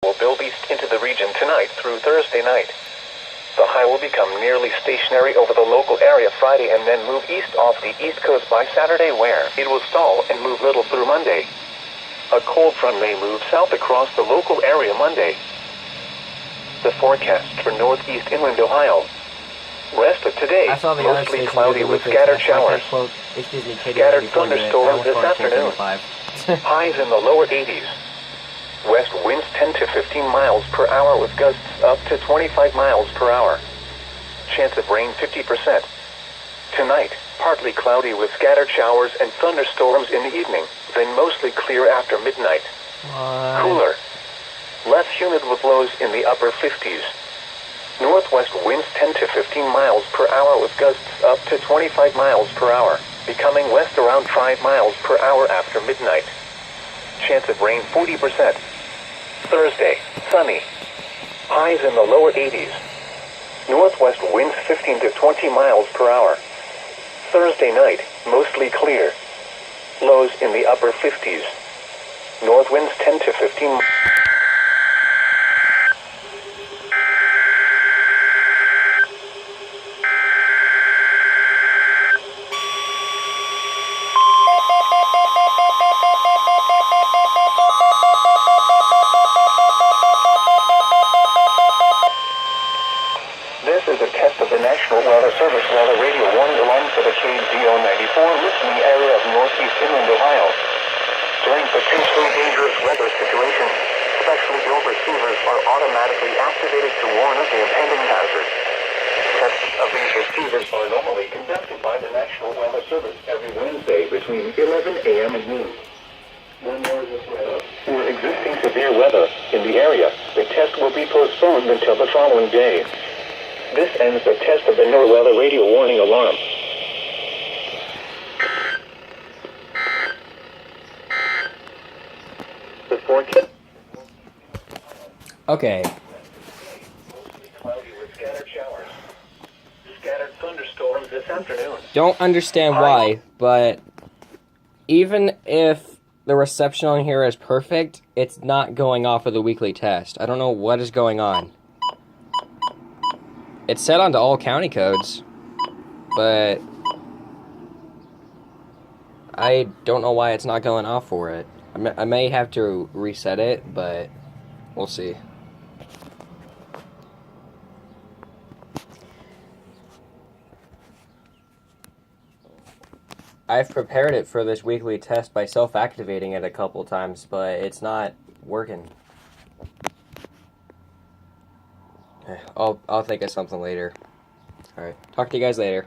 will build east into the region tonight through Thursday night. The high will become nearly stationary over the local area Friday and then move east off the east coast by Saturday, where it will stall and move little through Monday. A cold front may move south across the local area Monday. The forecast for northeast inland Ohio. Rest of today, mostly cloudy with scattered showers. Scattered thunderstorms this afternoon. Highs in the lower 80s. West winds 10 to 15 miles per hour with gusts up to 25 miles per hour. Chance of rain 50%. Tonight, partly cloudy with scattered showers and thunderstorms in the evening, then mostly clear after midnight. Cooler. Less humid with lows in the upper 50s. Northwest winds 10 to 15 miles per hour with gusts up to 25 miles per hour, becoming west around 5 miles per hour after midnight. Chance of rain 40%. Thursday, sunny. Highs in the lower 80s. Northwest winds 15 to 20 miles per hour. Thursday night, mostly clear. Lows in the upper 50s. North winds 10 to 15. This is a test of the National Weather Service weather radio warning alarm for the KDO94 listening area of northeast inland Ohio. During potentially dangerous weather situations, special drill receivers are automatically activated to warn of the impending hazard. Tests of these receivers are normally conducted by the National Weather Service every Wednesday between 11 a.m. and noon. For existing severe weather in the area, the test will be postponed until the following day. This ends the test of the NOAA weather radio warning alarm. The forecast. Okay. Cloudy with scattered showers. Scattered thunderstorms this afternoon. Don't understand why, but even if the reception on here is perfect, it's not going off of the weekly test. I don't know what is going on. It's set onto all county codes, but I don't know why it's not going off for it. I may have to reset it, but we'll see. I've prepared it for this weekly test by self-activating it a couple times, but it's not working. I'll think of something later. Alright, talk to you guys later.